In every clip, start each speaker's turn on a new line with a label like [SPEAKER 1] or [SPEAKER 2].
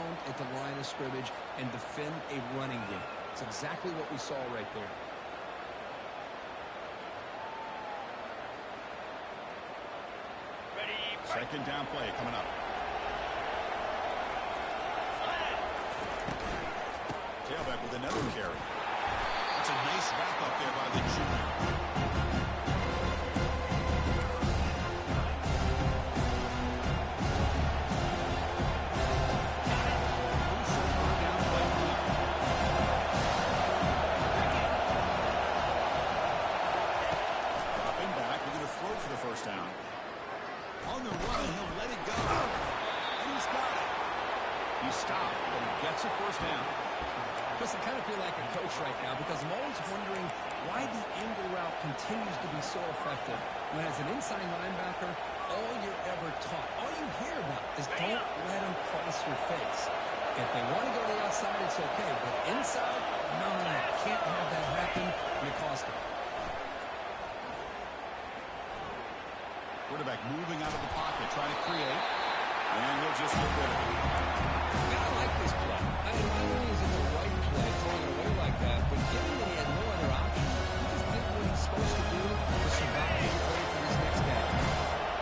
[SPEAKER 1] pound at the line of scrimmage and defend a running game. It's exactly what we saw right there.
[SPEAKER 2] Second down play coming up. Tailback with another carry. That's a nice wrap up there by the junior. Dropping back, we're going to throw for the first down. On the run, he'll let it go. And he's got it. He stopped, but he gets a first down.
[SPEAKER 1] Chris, I kind of feel like a coach right now because I'm always wondering why the angle route continues to be so effective when as an inside linebacker, all you're ever taught, all you hear about is don't let them cross your face. If they want to go to the outside, it's okay. But inside, no. Can't have that happen, and it costs them.
[SPEAKER 2] Quarterback moving out of the pocket, trying to create. And he'll just get rid of it.
[SPEAKER 1] I like this play. I mean, not only is it the right play, throwing it away like that, but given that he had no other option, he just did what he's supposed to do to survive and play for his next down.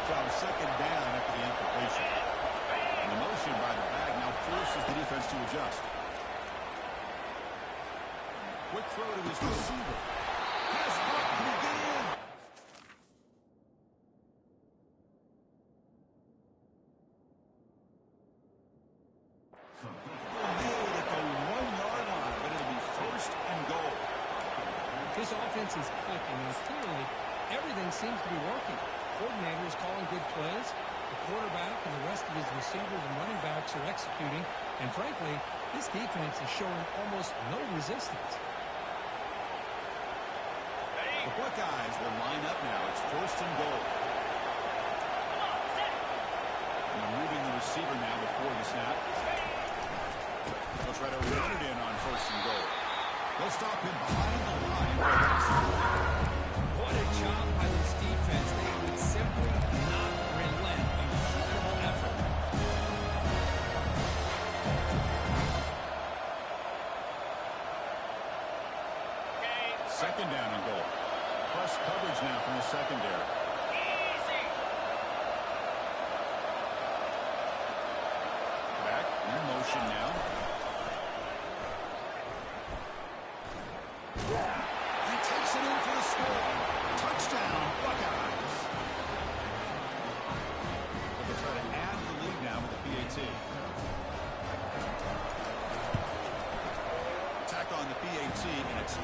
[SPEAKER 2] So second down after the incompletion. And the motion by the back now forces the defense to adjust. Quick throw to his receiver. Has up. Can he get in?
[SPEAKER 1] This offense is clicking, and clearly everything seems to be working. Coordinator is calling good plays. The quarterback and the rest of his receivers and running backs are executing. And frankly, this defense is showing almost no resistance.
[SPEAKER 2] The Buckeyes will line up now. It's first and goal. And moving the receiver now before the snap. They'll try to run it in on first and goal. They'll stop him behind the line.
[SPEAKER 1] What a job by this defense. They would simply not relent. Incredible effort.
[SPEAKER 2] Second down and goal. Plus coverage now from the secondary. Back in motion now. He takes it in for the score. Touchdown, Buckeyes. They'll try to add the lead now with the PAT. Attack on the PAT, and it's 21-0.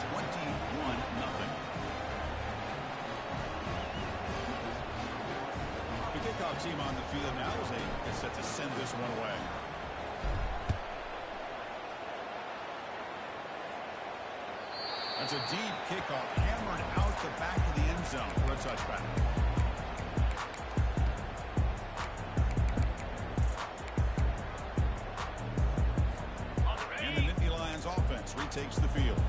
[SPEAKER 2] The kickoff team on the field now as they get set to send this one away. That's a deep kickoff, hammered out the back of the end zone for a touchback. And the Nittany Lions offense retakes the field.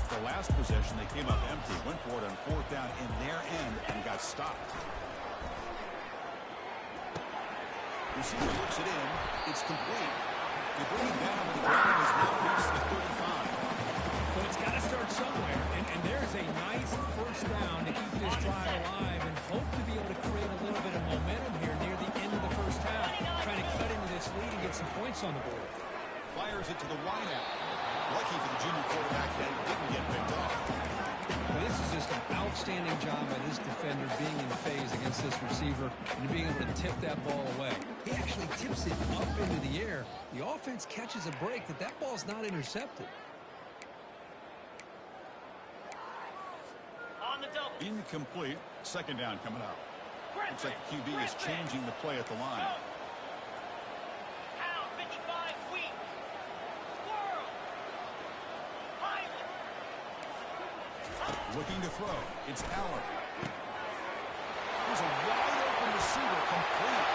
[SPEAKER 2] The last possession, they came up empty, went for it on fourth down in their end and got stopped. Receiver looks it in. It's complete. They bring it down, but the ground has now reached the 35.
[SPEAKER 1] But it's got to start somewhere, and there's a nice first down to keep this drive alive and hope to be able to create a little bit of momentum here near the end of the first half, trying to cut into this lead and get some points on the board.
[SPEAKER 2] Fires it to the wideout. Lucky for the junior quarterback that it didn't get picked off.
[SPEAKER 1] Well, this is just an outstanding job by this defender being in phase against this receiver and being able to tip that ball away. He actually tips it up into the air. The offense catches a break that ball's not intercepted.
[SPEAKER 2] Incomplete. Second down coming up. Looks like the QB is changing the play at the line. Looking to throw. It's Aller. There's a wide open receiver complete.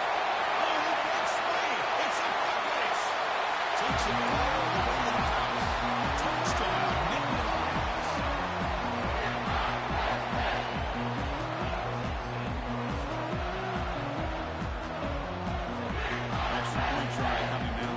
[SPEAKER 2] Oh, he breaks free. It's a race. Takes it all the way to the house. Touchdown, Nittany Lions. Extra point try coming now.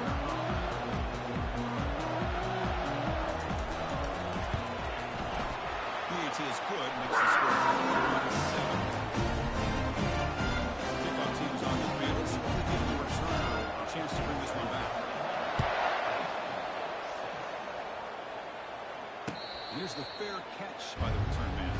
[SPEAKER 2] Here's the fair catch by the return man.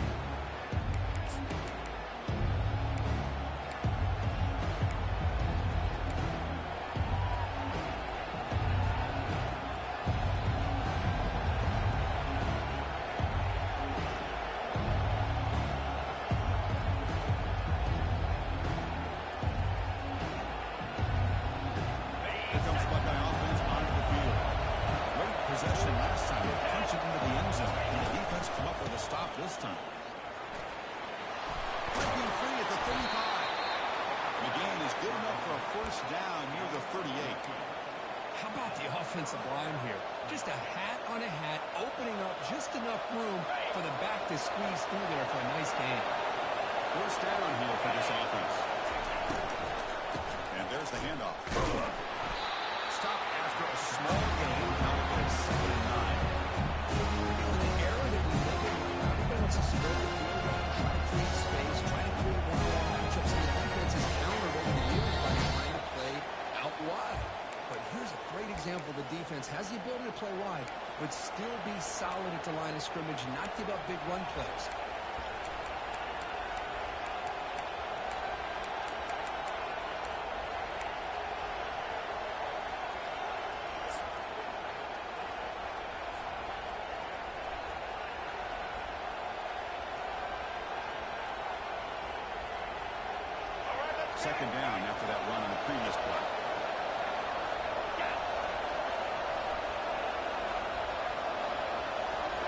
[SPEAKER 2] Here comes Buckeye offense onto the field. Great possession last time. Punch it into the end zone. And the defense come up with a stop this time. Breaking free at the 35. The gain is good enough for a first down near the 38.
[SPEAKER 1] How about the offensive line here? Just a hat on a hat, opening up just enough room for the back to squeeze through there for a nice gain.
[SPEAKER 2] First down here for this offense. And there's the handoff. Stop after a small gain. Now we're at 2nd and 9.
[SPEAKER 1] In the era that we live in, everybody wants to spread the field around, try to create space, try to create one-on-one matchups. The defense has countered over the years by trying to play out wide. But here's a great example. The defense has the ability to play wide, but still be solid at the line of scrimmage, not give up big run plays.
[SPEAKER 2] Second down after that run on the previous play.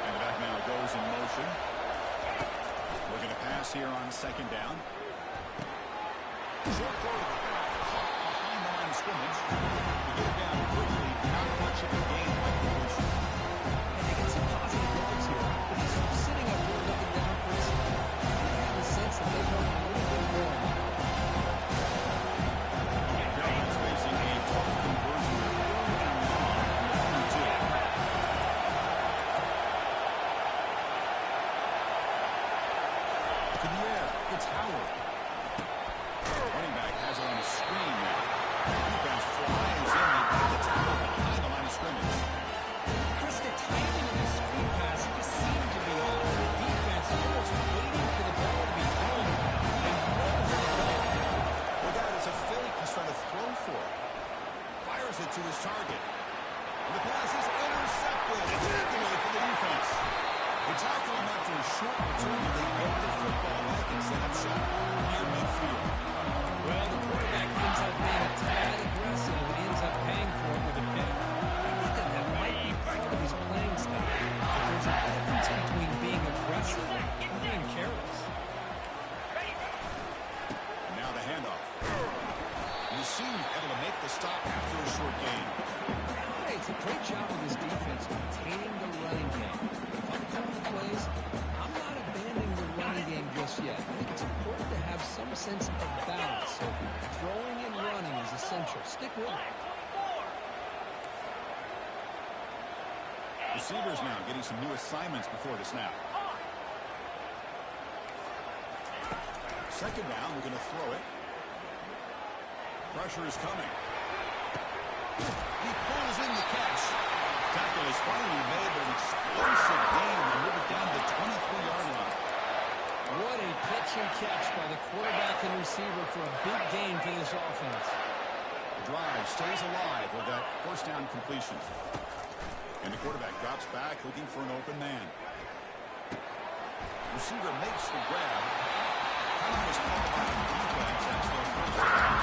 [SPEAKER 2] And the back now goes in motion. We're going to pass here on second down. Short quarterback caught behind the line of scrimmage. To get it down quickly, not much of a gain by completion.
[SPEAKER 1] And they get some positive yards here, but he's sitting up here looking down for his I have a sense that they want a little bit more.
[SPEAKER 2] Dalvin's facing a tough conversion. 3rd and long, 1 and 2. To the air, it's Howard. Running back has it on a screen now. Defense flies in. They put the tackle behind the line of scrimmage.
[SPEAKER 1] Chris, the timing of the screen pass just seemed to be off. The defense almost waiting for the ball to be thrown and runs it back.
[SPEAKER 2] Well, that is a fake he's trying to throw for. Fires it to his target. And the pass is intercepted. Takeaway for the defense. They tackle him after a short return, and they get the football back and set up shop near midfield.
[SPEAKER 1] Well, the quarterback ends up being a tad aggressive and ends up paying for it with a pick. I think that might be part of his playing style. But there's a difference between being aggressive and being careless.
[SPEAKER 2] And now the handoff. You seem able to make the stop after a short gain.
[SPEAKER 1] Hey, it's a great job of his defense maintaining the running game. If I'm calling the plays, I'm not abandoning the running game just yet. I think it's important to have some sense of balance. So throwing and running is essential. Stick with it.
[SPEAKER 2] Receivers now getting some new assignments before the snap. Second down, we're going to throw it. Pressure is coming. He pulls in the catch. Tackle is finally made with an explosive gain to move it down to the 23-yard line.
[SPEAKER 1] What a pitch and catch by the quarterback and receiver for a big gain for this offense.
[SPEAKER 2] The drive stays alive with that first down completion. And the quarterback drops back looking for an open man. Receiver makes the grab. Time is called by the defense as their first down.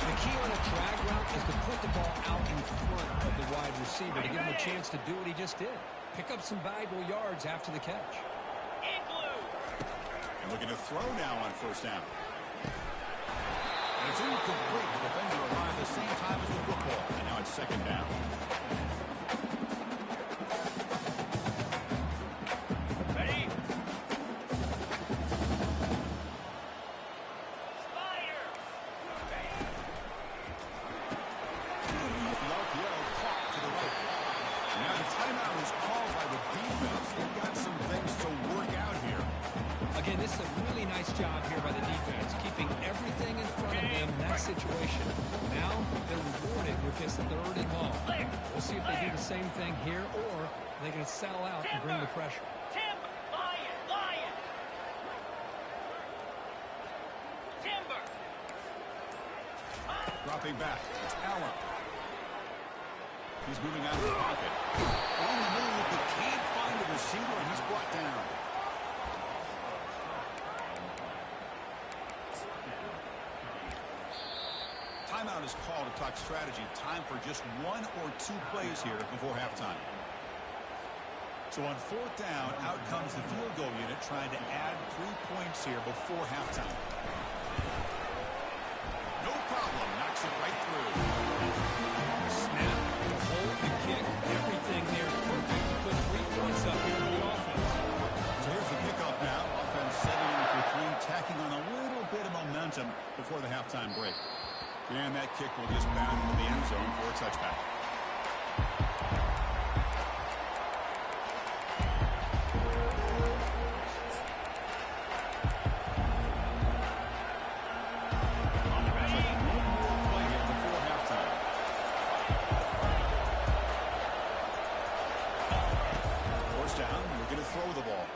[SPEAKER 1] The key on a drag route is to put the ball out in front of the wide receiver to give him a chance to do what he just did. Pick up some valuable yards after the catch.
[SPEAKER 2] And looking to throw now on first down. And it's incomplete. The defender arrived the same time as the football. And now it's second down.
[SPEAKER 3] Ready?
[SPEAKER 2] The RPO caught to the right. Now the timeout is called by the defense. They've got some things to work out here.
[SPEAKER 1] Again, this is a really nice job here by the defense, keeping everything in front of them in that situation. Now they're rewarded with this 3rd and long. We'll see if they do the same. same thing here, or they can sell out and bring the pressure.
[SPEAKER 3] Timber! Lion! Timber!
[SPEAKER 2] Dropping back. It's Allen. He's moving out of the pocket. On the move, but can't find a receiver, and he's brought down. Timeout is called to talk strategy. Time for just 1 or 2 plays here before halftime. So on 4th down, out comes the field goal unit trying to add 3 points here before halftime. No problem. Knocks it right through.
[SPEAKER 1] Snap, the hold, the kick, everything there perfect to put 3 points up here for the offense.
[SPEAKER 2] So here's the kickoff now. Offense setting in for 3, tacking on a little bit of momentum before the halftime break. And that kick will just bound into the end zone for a touchback. Play here before halftime. First down, we're going to throw the ball.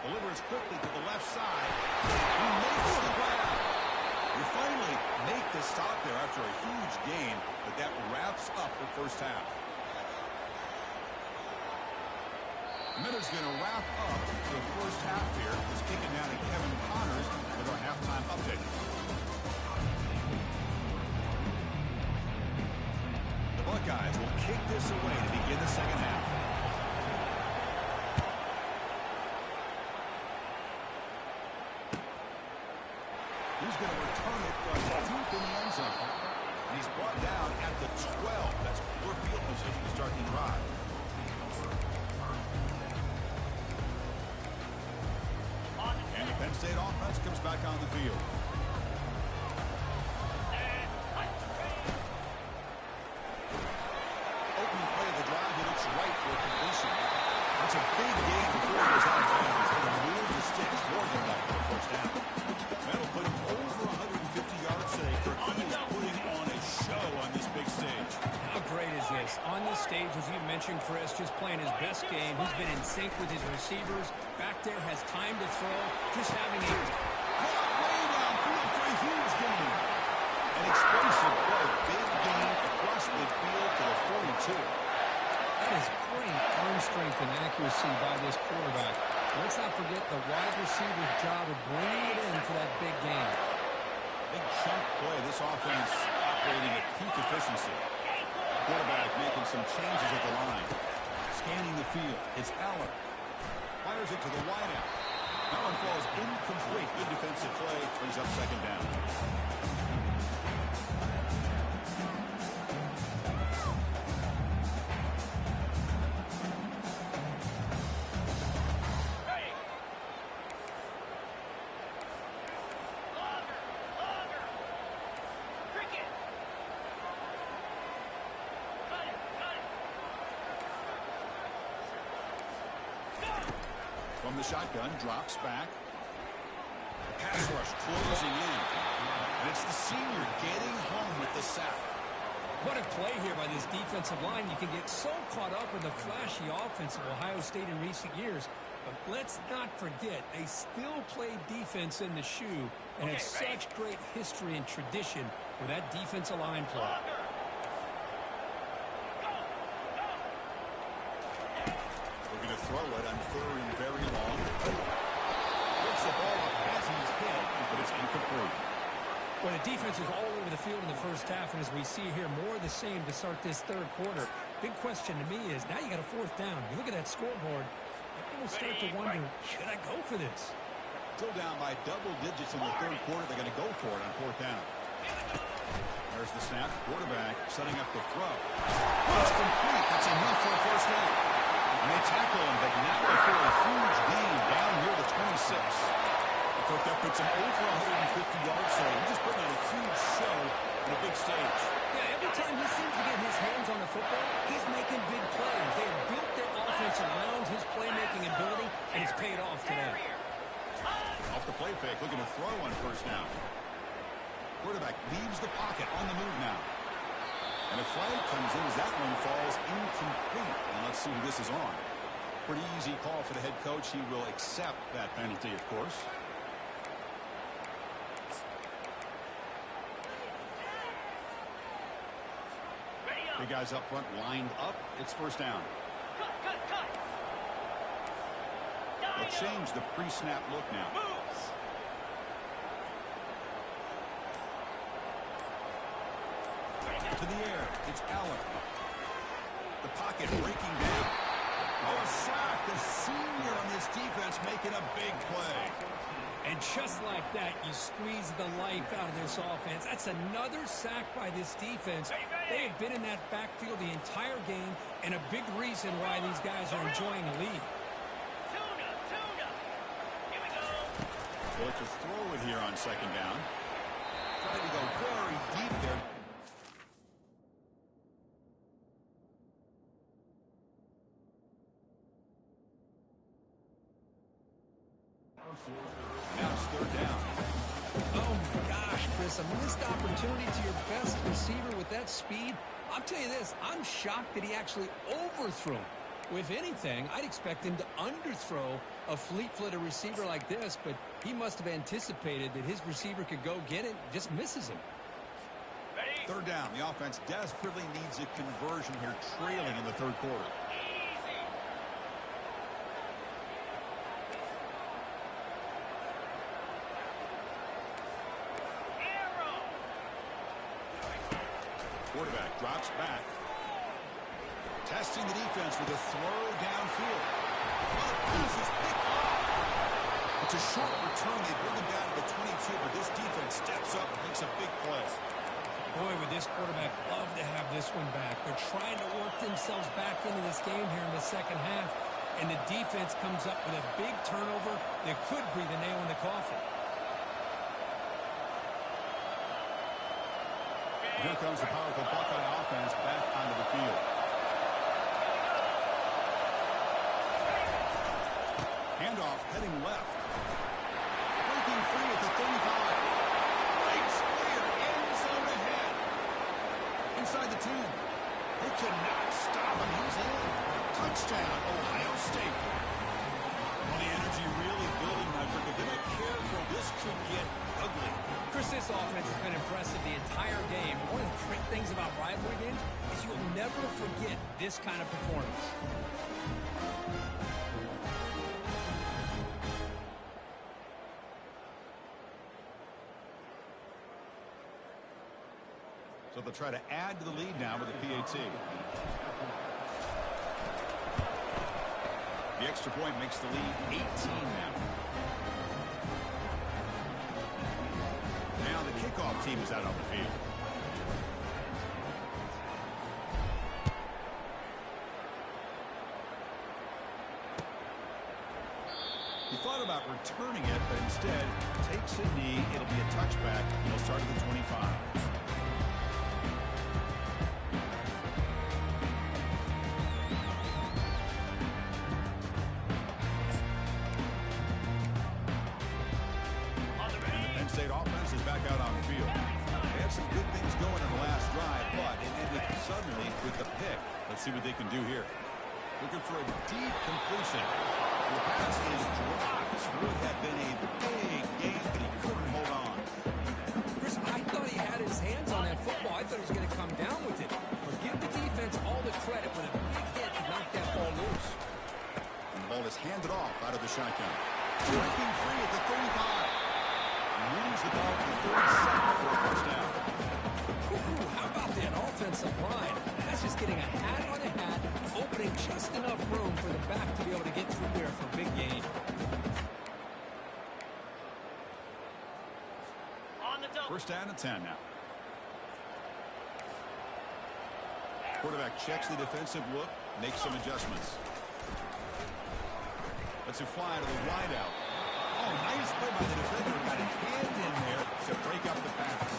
[SPEAKER 2] Delivers quickly to the left side. He makes the grab. We finally make the stop there after a huge gain, but that wraps up the first half. Miller's going to wrap up the first half here. He's kicking down to Kevin Connors with our halftime update. The Buckeyes will kick this away to begin the second half. He's going to return it from deep in the end zone. And he's brought down at the 12. That's poor field position to start the drive. And the Penn State offense comes back on the field. Opening play of the drive, he looks right for a completion. That's a big gain before he goes out of bounds. He's going to move the sticks more than that for a first down. That'll put him over 150 yards today. He is putting on a show on this big stage.
[SPEAKER 1] How great is this? On this stage, as you mentioned, Chris, just playing his best game. He's been in sync with his receivers. Back there, has time to throw. Just having a
[SPEAKER 2] way downfield for a huge gain. An explosive play. Big gain across midfield to the 42.
[SPEAKER 1] That is great arm strength and accuracy by this quarterback. Let's not forget the wide receiver's job of bringing it in for that big game.
[SPEAKER 2] Big chunk play. This offense operating at peak efficiency. Quarterback making some changes at the line. Scanning the field. It's Allen. Fires it to the wideout. That one falls incomplete. Good defensive play. Brings up second down. From the shotgun, drops back. Pass rush closing in. And it's the senior getting home with the sack.
[SPEAKER 1] What a play here by this defensive line. You can get so caught up in the flashy offense of Ohio State in recent years. But let's not forget, they still play defense in the shoe and have such great history and tradition with that defensive line play.
[SPEAKER 2] We're going to throw it on 3rd and very long. Gets the ball off passing his head, but it's incomplete.
[SPEAKER 1] Well, the defense was all over the field in the first half, and as we see here, more of the same to start this third quarter. Big question to me is, now you got a 4th down. You look at that scoreboard, you will start to wonder, should I go for this?
[SPEAKER 2] Still down by double digits in the third quarter. They're going to go for it on 4th down. There's the snap. Quarterback setting up the throw. It's complete. That's enough for a first down. And they tackle him, but not before a huge gain down near the 26. That puts him over 150 yards, so he's just putting on a huge show on a big stage.
[SPEAKER 1] Yeah, every time he seems to get his hands on the football, he's making big plays. They have built their offense around his playmaking ability, and it's paid off today.
[SPEAKER 2] Off the play fake, looking to throw on first down. Quarterback leaves the pocket on the move now. And a flag comes in as that one falls incomplete. And let's see who this is on. Pretty easy call for the head coach. He will accept that penalty, of course. The guys up front lined up. It's first down.
[SPEAKER 3] Cut.
[SPEAKER 2] They'll change the pre-snap look now.
[SPEAKER 3] Moves.
[SPEAKER 2] To the air. It's Allen. The pocket breaking down. Oh, a sack. The senior on this defense making a big play.
[SPEAKER 1] And just like that, you squeeze the life out of this offense. That's another sack by this defense. They have been in that backfield the entire game, and a big reason why these guys are enjoying a lead.
[SPEAKER 3] Tuna. Here we go.
[SPEAKER 2] Well, it's a throw it here on second down. Trying to go very deep there. Now it's third down.
[SPEAKER 1] Oh, my gosh, Chris, a missed opportunity to your best receiver with that speed. I'll tell you this, I'm shocked that he actually overthrew him. If anything, I'd expect him to underthrow a fleet-footed receiver like this, but he must have anticipated that his receiver could go get it, just misses him.
[SPEAKER 3] Ready?
[SPEAKER 2] Third down. The offense desperately needs a conversion here, trailing in the third quarter.
[SPEAKER 3] Easy. Arrow.
[SPEAKER 2] Quarterback drops back. Testing the defense with a throw downfield. Well, the pass is picked off. It's a short return. They bring him down to the 22, but this defense steps up and makes a big play.
[SPEAKER 1] Boy, would this quarterback love to have this one back. They're trying to work themselves back into this game here in the second half, and the defense comes up with a big turnover that could be the nail in the coffin.
[SPEAKER 2] Here comes the powerful Buckeye offense back onto the field. Handoff heading left. Breaking free at the 35. Breaks clear. End zone ahead. Inside the 10. They cannot stop him. He's in. Touchdown, Ohio State. Well, the energy really building, Maverick. If they're not careful, this could get ugly.
[SPEAKER 1] Chris, this offense has been impressive the entire game. One of the great things about rivalry games is you'll never forget this kind of performance.
[SPEAKER 2] So they'll try to add to the lead now with a PAT. The extra point makes the lead 18 now. Now the kickoff team is out on the field. He thought about returning it, but instead takes a knee. It'll be a touchback. He'll start at the 25. Penn State offense is back out on the field. They had some good things going in the last drive, but it ended suddenly with the pick. Let's see what they can do here. Looking for a deep completion. The pass is dropped. Would have been a big game, but he couldn't hold on.
[SPEAKER 1] Chris, I thought he had his hands on that football. I thought he was going to come down with it. But give the defense all the credit with a big hit to knock that ball loose.
[SPEAKER 2] And the ball is handed off out of the shotgun. Breaking free at the 35. Moves the ball to the 37 for a first down.
[SPEAKER 1] Ooh, how about that offensive line? That's just getting a hat on a hat, opening just enough room for the back to be able to get through there for a big gain.
[SPEAKER 3] On the double.
[SPEAKER 2] First down and 10 now. Quarterback checks the defensive look, makes some adjustments. Lets it fly to the wideout. Oh, nice play by the defender. Got a hand in there to break up the pass.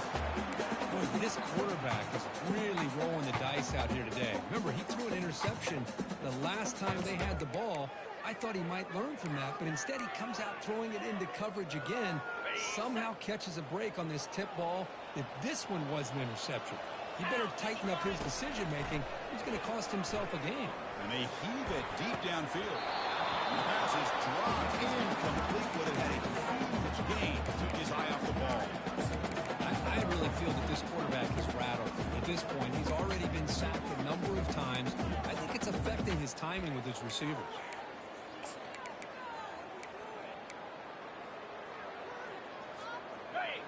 [SPEAKER 1] Boy, this quarterback is really rolling the dice out here today. Remember, he threw an interception the last time they had the ball. I thought he might learn from that, but instead he comes out throwing it into coverage again. Somehow catches a break on this tip ball. If this one was an interception. He better tighten up his decision-making. He's going to cost himself a game.
[SPEAKER 2] And they heave it deep downfield. The pass is dropped incomplete, but it had a huge gain. Took his eye off the ball.
[SPEAKER 1] I really feel that this quarterback is rattled. At this point, he's already been sacked a number of times. I think it's affecting his timing with his receivers.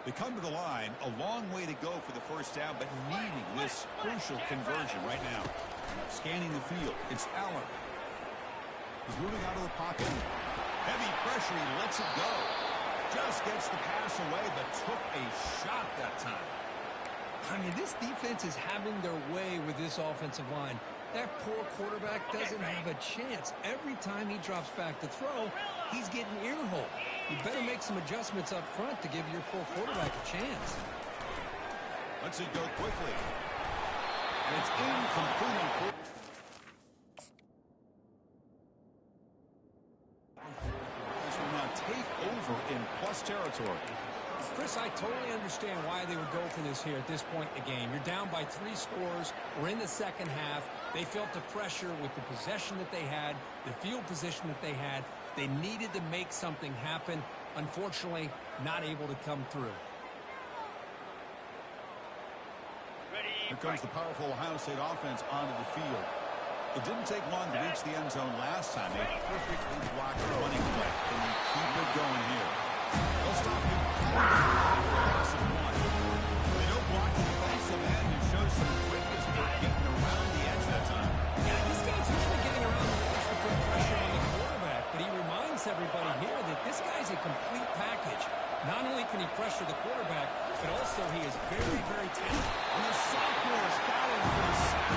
[SPEAKER 2] They come to the line, a long way to go for the first down, but needing this crucial conversion right now. Scanning the field, it's Allen. He's moving out of the pocket. Heavy pressure, he lets it go. Just gets the pass away, but took a shot that time.
[SPEAKER 1] I mean, this defense is having their way with this offensive line. That poor quarterback doesn't have a chance. Every time he drops back to throw, he's getting ear-hole. You better make some adjustments up front to give your poor quarterback a chance.
[SPEAKER 2] Lets it go quickly. And it's incomplete. This will now take over in plus territory.
[SPEAKER 1] Chris, I totally understand why they would go for this here at this point in the game. You're down by 3 scores. We're in the second half. They felt the pressure with the possession that they had, the field position that they had. They needed to make something happen. Unfortunately, not able to come through.
[SPEAKER 2] Here comes the powerful Ohio State offense onto the field. It didn't take long to reach the end zone last time. They perfectly blocked the running play. Can they keep it going here? They'll stop him. They don't block the defensive end. He shows some quickness for getting around the edge that time.
[SPEAKER 1] Yeah, this guy's usually getting around the edge to put pressure on the quarterback, but he reminds everybody here that this guy's a complete package. Not only can he pressure the quarterback, but also he is very, very talented.
[SPEAKER 2] And the sophomore is scouting for the sack.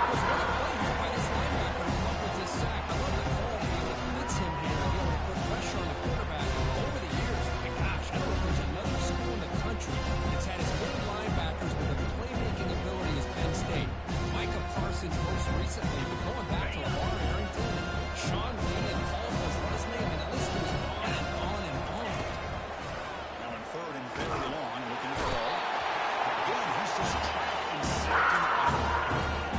[SPEAKER 1] Was what a play here by this linebacker to come up with this sack. I love the call to be able to blitz him here and be able to put pressure on the quarterback. Over the years, and gosh, I don't know if there's another school in the country that's had as many linebackers with a playmaking ability as Penn State. Micah Parsons most recently, but going back to Lamar Harrington, Sean Lee, and Paul was his name, and the list goes on and on and on.
[SPEAKER 2] Now in third and very long, looking to throw. Again, he's just trapped and sacked in the pocket.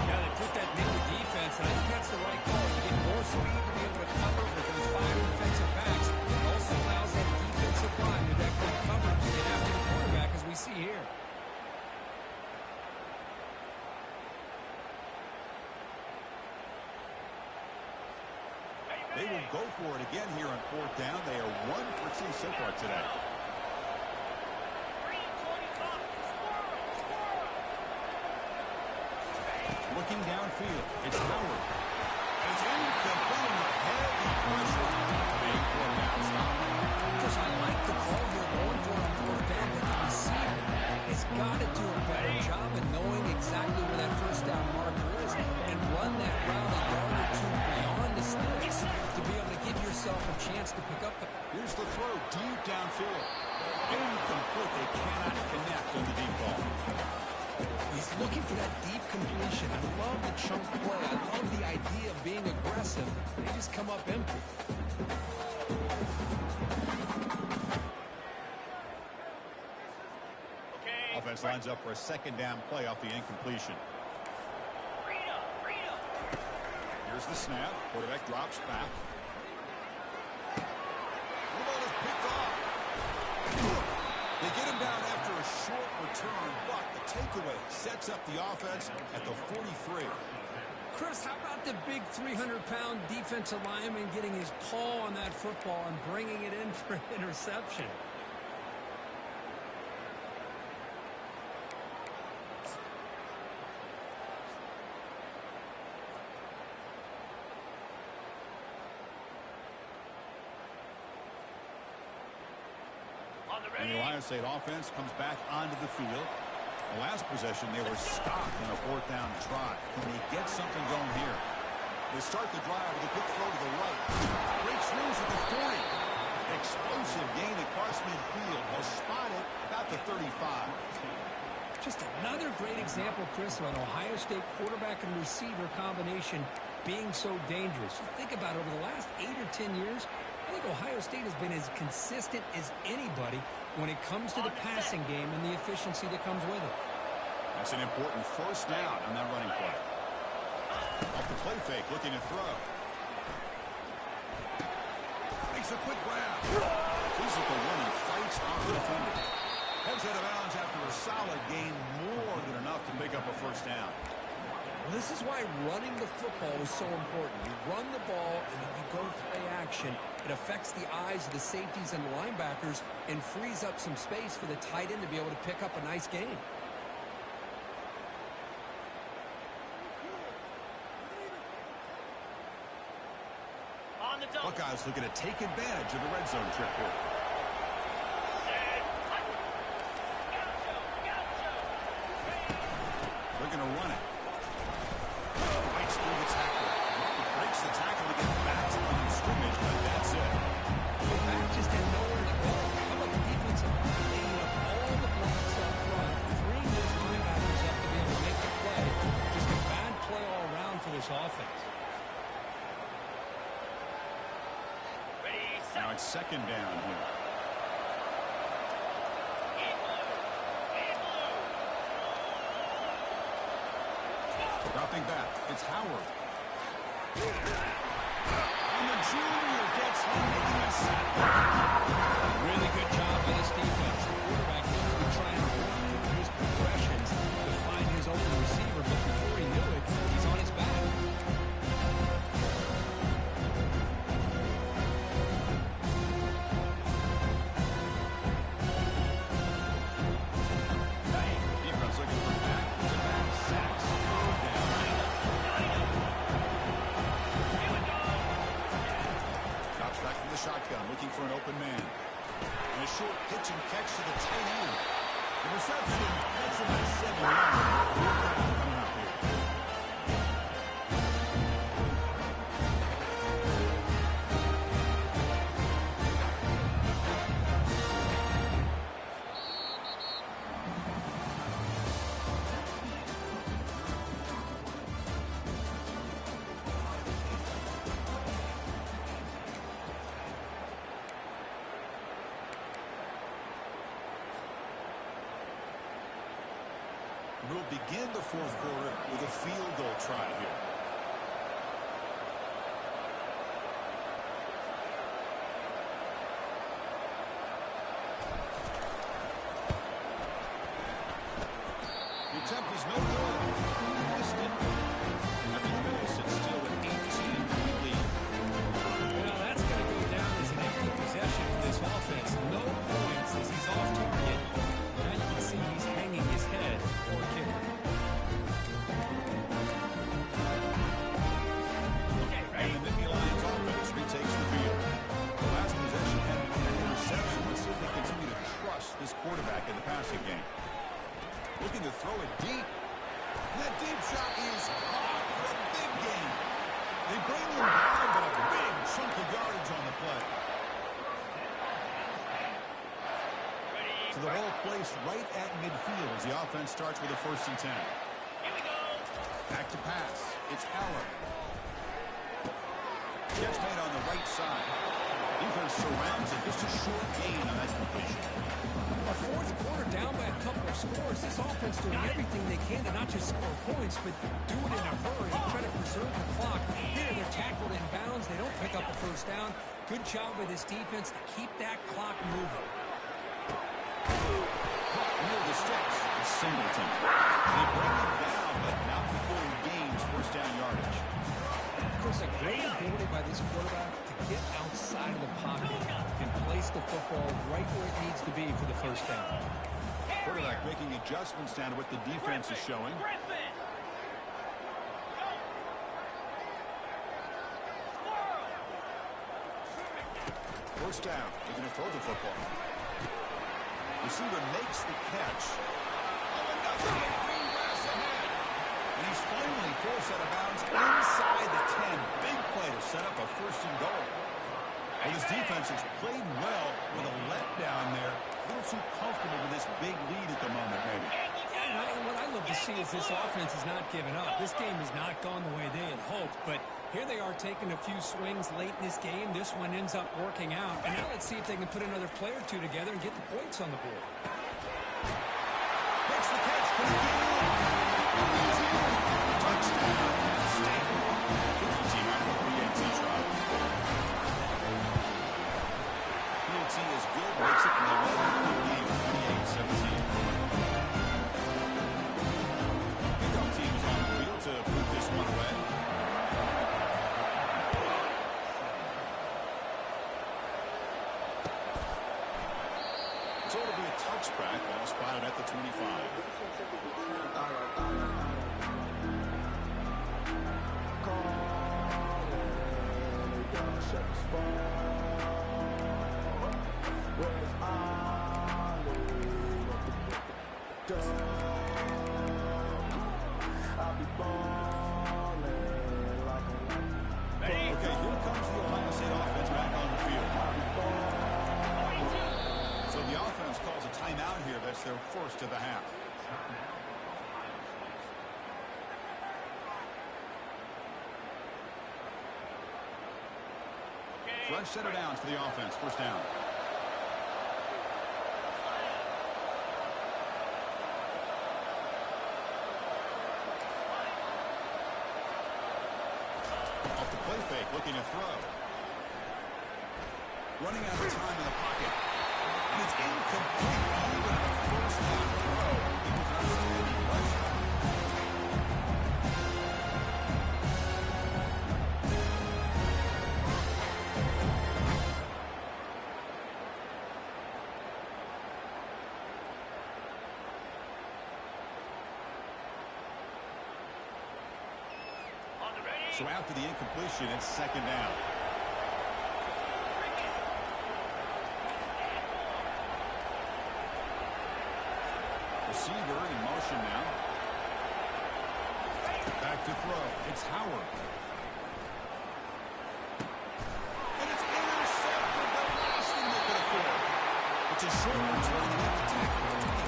[SPEAKER 1] Yeah, they put that middle defense, and I think that's the right call. You get more speed to be able to cover with those 5 defensive backs. It also allows that defensive line to that good coverage to get after the quarterback, as we see here.
[SPEAKER 2] They will go for it again here on fourth down. They are 1 for 2 so far today. Looking downfield, it's Howard. And it's incomplete with heavy pressure. Being brought down, stop.
[SPEAKER 1] Because I like the call here going for it on fourth down, but the receiver has got to do a better job of knowing exactly where that first down marker is and run that route a yard or 2 beyond the sticks to be able to give yourself a chance to pick up the...
[SPEAKER 2] Here's the throw, deep downfield. Incomplete. They cannot connect on the deep ball.
[SPEAKER 1] He's looking for that deep completion. I love the chunk play. I love the idea of being aggressive. They just come up empty.
[SPEAKER 2] Offense lines up for a second down play off the incompletion. Here's the snap. Quarterback drops back. The ball is picked off. They get him down after a short return, but the takeaway sets up the offense at the 43.
[SPEAKER 1] Chris, how about the big 300-pound defensive lineman getting his paw on that football and bringing it in for an interception?
[SPEAKER 2] And the Ohio State offense comes back onto the field. The last possession, they were stopped on a fourth down try. Can they get something going here? They start the drive with a quick throw to the right. Breaks loose at the 40. Explosive gain across midfield. He'll spot it about the 35.
[SPEAKER 1] Just another great example, Chris, of an Ohio State quarterback and receiver combination being so dangerous. You think about it, over the last 8 or 10 years, I think Ohio State has been as consistent as anybody when it comes to the passing game and the efficiency that comes with it.
[SPEAKER 2] That's an important first down on that running play. Off the play fake, looking to throw. Makes a quick grab. Physical running fights off the defender. Heads out of bounds after a solid gain, more than enough to pick up a first down.
[SPEAKER 1] Well, this is why running the football is so important. You run the ball, and if you go play action, it affects the eyes of the safeties and the linebackers and frees up some space for the tight end to be able to pick up a nice gain.
[SPEAKER 2] Buckeyes looking to take advantage of the red zone trip here. They're going to run it. Fights through the tackle. Breaks the tackle to get back to the line of scrimmage, but that's it.
[SPEAKER 1] The back just had nowhere to go. How about the defense laying up all the blocks up front, freeing those linebackers up to be able to make the play? Just a bad play all around for this offense.
[SPEAKER 2] Now it's second down here. Dropping back, it's Howard. And the junior gets him making a sack.
[SPEAKER 1] Really good job by this defense. The quarterback here was trying to run through his progressions to find his open receiver, but before he knew it, he's on his back.
[SPEAKER 2] Defense looking for back-to-back sacks. Drops back from the shotgun, looking for an open man. And a short pitch and catch to the tight end. The reception, that's about 7 yards. Coming up here. We'll begin the fourth quarter with a field goal try here. The attempt is no good. Missed it. Nevertheless, it's still an 18-point lead.
[SPEAKER 1] Well, that's going to go down as an empty possession for this offense. No points as he's off target. Now you can see he's hanging his head for a kicker.
[SPEAKER 2] And the Nittany Lions offense retakes the field. The last possession had an interception. Let's see if they continue to trust this quarterback in the passing game. Looking to throw it deep. That deep shot is caught for a big gain. They bring him down, but a big chunk of yardage on the play. So the ball placed right at midfield as the offense starts with a 1st and 10.
[SPEAKER 3] Here we go.
[SPEAKER 2] Back to pass. It's Aller. Catch made on the right side. Defense surrounds it. Just a short gain on that completion.
[SPEAKER 1] A fourth quarter down by a couple of scores. This offense doing everything they can to not just score points, but do it in a hurry and try to preserve the clock. Here, they're tackled in bounds. They don't pick up a first down. Good job by this defense to keep that clock moving.
[SPEAKER 2] Near the sticks, it's Singleton. They bring him down, but not before he gains first down yardage.
[SPEAKER 1] Of course, a great ability by this quarterback to get outside of the pocket and place the football right where it needs to be for the first down.
[SPEAKER 2] Quarterback making adjustments down to what the defense is showing. First down. They're going to throw the football. Receiver makes the catch. And he's finally forced out of bounds inside the 10. Big play to set up a 1st and goal. Well, this defense has played well with a letdown there. A little too comfortable with this big lead at the moment, maybe.
[SPEAKER 1] Yeah, and what I love to see is this offense is not giving up. This game has not gone the way they had hoped, but here they are taking a few swings late in this game. This one ends up working out, and now let's see if they can put another play or two together and get the points on the board.
[SPEAKER 2] Makes the catch. Okay, here comes the Ohio State offense back on the field. So the offense calls a timeout here. That's their first of the half. Fresh set of downs for the offense. First down. Off the play fake, looking to throw. Running out of time in the pocket. And it's incomplete. Even on a first down throw, he was outstanding pressure. So after the incompletion, it's second down. Receiver in motion now. Back to throw. It's Howard. And it's intercepted. The last thing they could afford. It's a short return to get the tackle at 25.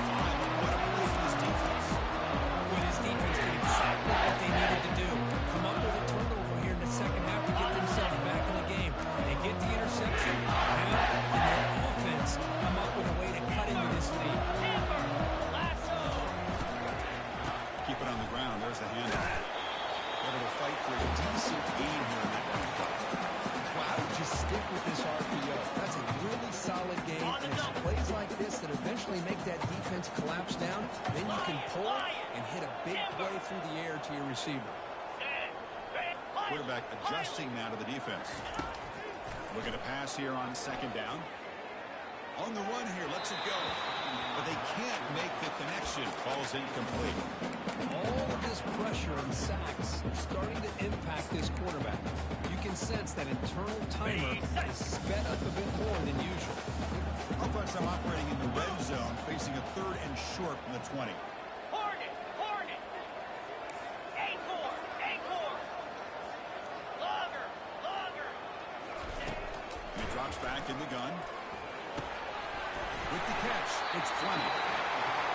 [SPEAKER 2] What a play for this defense.
[SPEAKER 1] Well, this defense did exactly what they needed to do. Come up with a turnover here in the second half to get themselves back in the game. They get the interception. Now, their offense come up with a way to cut into this lead.
[SPEAKER 2] Keep it on the ground. There's the handoff. Able to fight for a decent gain here in that one.
[SPEAKER 1] Well, I would just stick with this RPO. That's a really solid game, and it's plays like this that eventually make that defense collapse down. Then you can pull and hit a big play through the air to your receiver.
[SPEAKER 2] Quarterback adjusting now to the defense. Looking to pass here on second down. On the run here, lets it go. But they can't make the connection. Ball's incomplete.
[SPEAKER 1] All of this pressure and sacks starting to impact this quarterback. You can sense that internal timer is sped up a bit more than usual.
[SPEAKER 2] Offense operating in the red zone, facing a third and short from the 20.
[SPEAKER 3] Hornet! Acorn! Longer!
[SPEAKER 2] And he drops back in the gun. With the catch, it's Fleming.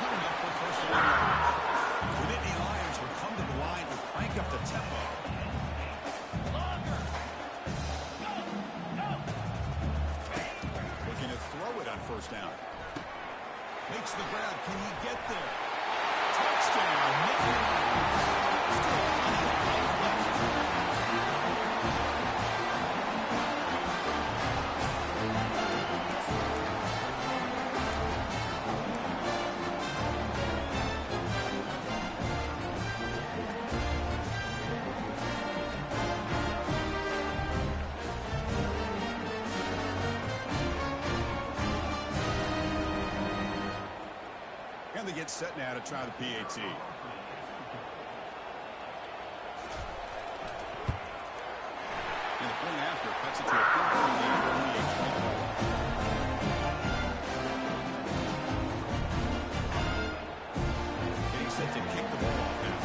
[SPEAKER 2] Good enough for first and 1 yard. The Nittany Lions will come to the line and crank up the tempo.
[SPEAKER 3] Longer! Go!
[SPEAKER 2] Looking to throw it on first down. Makes the grab. Can he get there? Touchdown, Nittany Lions. Still plenty of life left. And they get set now to try the PAT. And the point after cuts it to a 15-yard PAT. Getting set to kick the ball off now.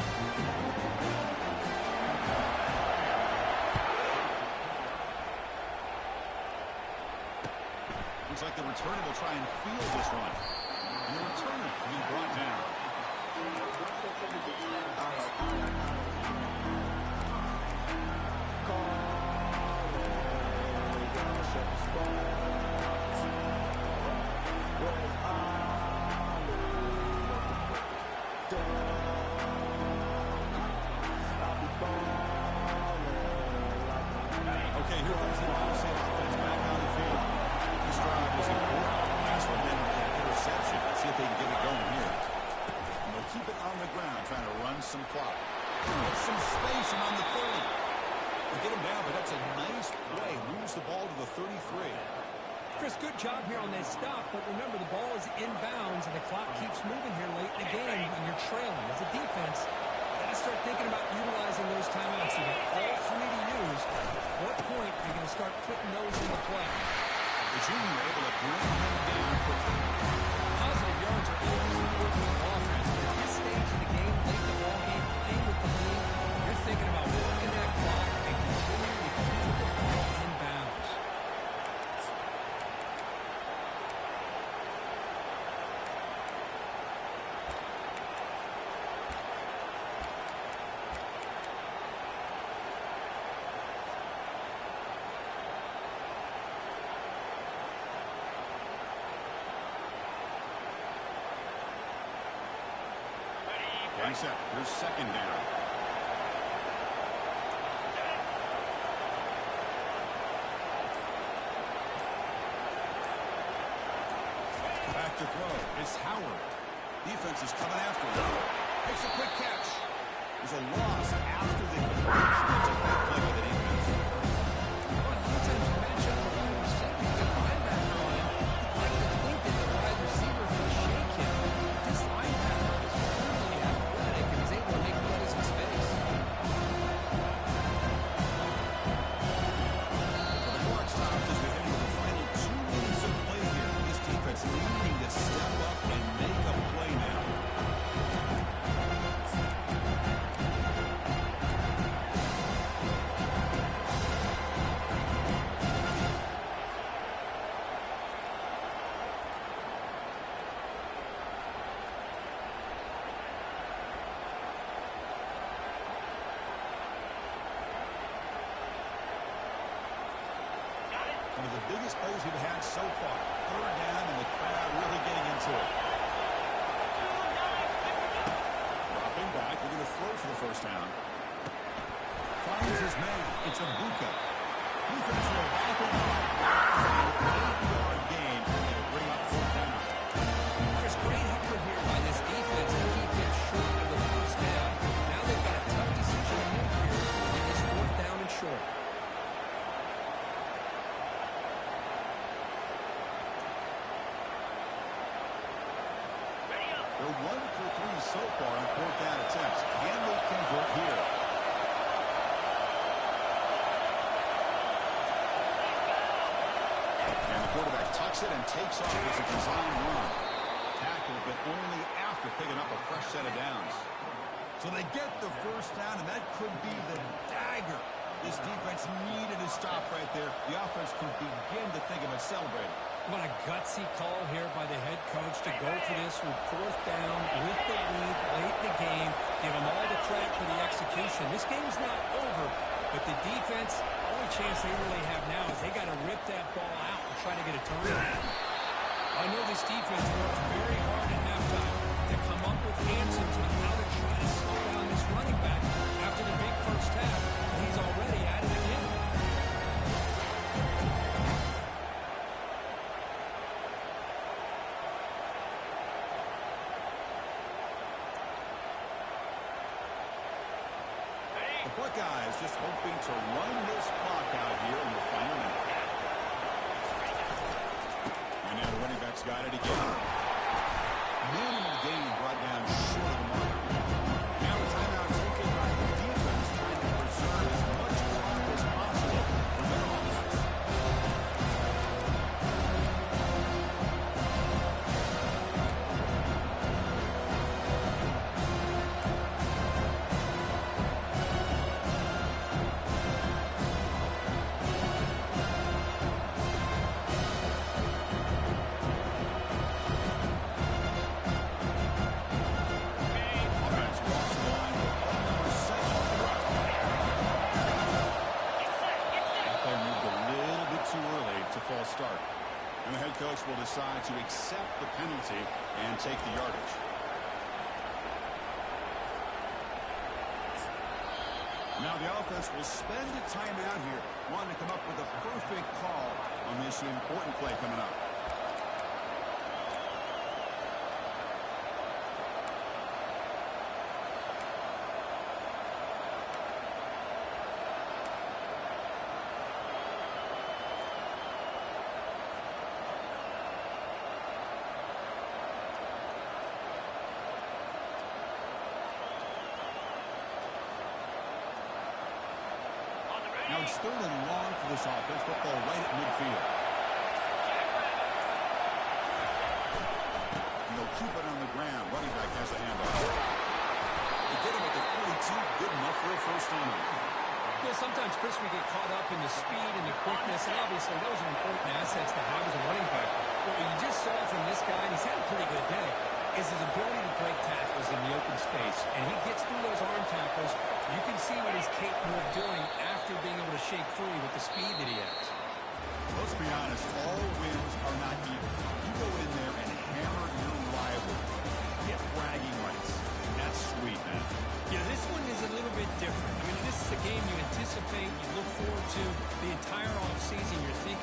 [SPEAKER 2] Looks like the returner will try and field this one. And the returner will be brought down. Okay, here comes the Ohio State offense back on the field. This drive is important. Last one ended with an interception. Let's see if they can get it going here. And they'll keep it on the ground, trying to run some clock. Get some space and on the 30. They get him down, but that's a nice play. Moves the ball to the 33.
[SPEAKER 1] Chris, good job here on that stop, but remember the ball is inbounds and the clock keeps moving here late in the game and you're trailing. As a defense, you got to start thinking about utilizing those timeouts. You got all three to use. At what point are you going to start putting those
[SPEAKER 2] set. Here's second down. Back to throw. It's Howard. Defense is coming after him. Makes a quick catch. There's a loss after the completion. It's a big play by the defense.
[SPEAKER 1] Well, a lot of times you match up with wide receiver, you get a linebacker on him. You like to think that the wide receiver can shake him. This linebacker is really athletic and is able to make plays in space.
[SPEAKER 2] The clock stops as we head into the final 2 minutes of play here. This defense needing to step up and make a play now. One of the biggest plays we've had so far. Third down and the crowd really getting into it. Dropping back. We're going to throw for the first down. Finds his man. It's a Buka. Defense will back it up. 8-yard gain. And bring up fourth down.
[SPEAKER 1] There's great effort here by this defense to keep it short of the first down. Now they've got a tough decision to make here. It is fourth down and short.
[SPEAKER 3] Ready up.
[SPEAKER 2] They're 1 for 3 so far on fourth down attempts. Can they convert here? And the quarterback tucks it and takes off as a design run. Tackled, but only after picking up a fresh set of downs. So they get the first down, and that could be the dagger. This defense needed to stop right there. The offense can begin to think about celebrating.
[SPEAKER 1] What a gutsy call here by the head coach to go for this with fourth down with the lead late in the game. Give them all the credit for the execution. This game's not over, but the defense, only chance they really have now is they got to rip that ball out and try to get a turnover. I know this defense worked very hard at halftime to come up with answers on how to try to slow down this running back after the big first half. He's already at it again.
[SPEAKER 2] The Buckeyes just hoping to run this clock out here in the final minute. And now the running back's got it again. Minimal gain brought down short of the mark. Now a timeout taken by the defense trying to preserve as much clock as possible for their offense. Offense crossing the line with ball number 7 on the route.
[SPEAKER 3] Get set. Get set.
[SPEAKER 2] That play moved a little bit too early to false start. And the head coach will decide to accept the penalty and take the yardage. Now the offense will spend a timeout here, wanting to come up with a perfect call on this important play coming up.
[SPEAKER 3] On the ready.
[SPEAKER 2] Now it's third and long for this offense, football right at midfield. And they'll keep it on the ground. Running back has the handoff. They get him at the 42, good enough for a first down.
[SPEAKER 1] Yeah, sometimes, Chris, we get caught up in the speed and the quickness, and obviously those are important assets to have as a running back. But what you just saw from this guy, and he's had a pretty good day, is his ability to break tackles in the open space. And he gets through those arm tackles. You can see what he's capable of doing after being able to shake free with the speed that he has.
[SPEAKER 2] Let's be honest, all wins are not even. You go in there and hammer your rival, get bragging rights. That's sweet, man.
[SPEAKER 1] Yeah, this one is a little bit different. I mean, this is a game you anticipate, you look forward to the entire offseason. You're thinking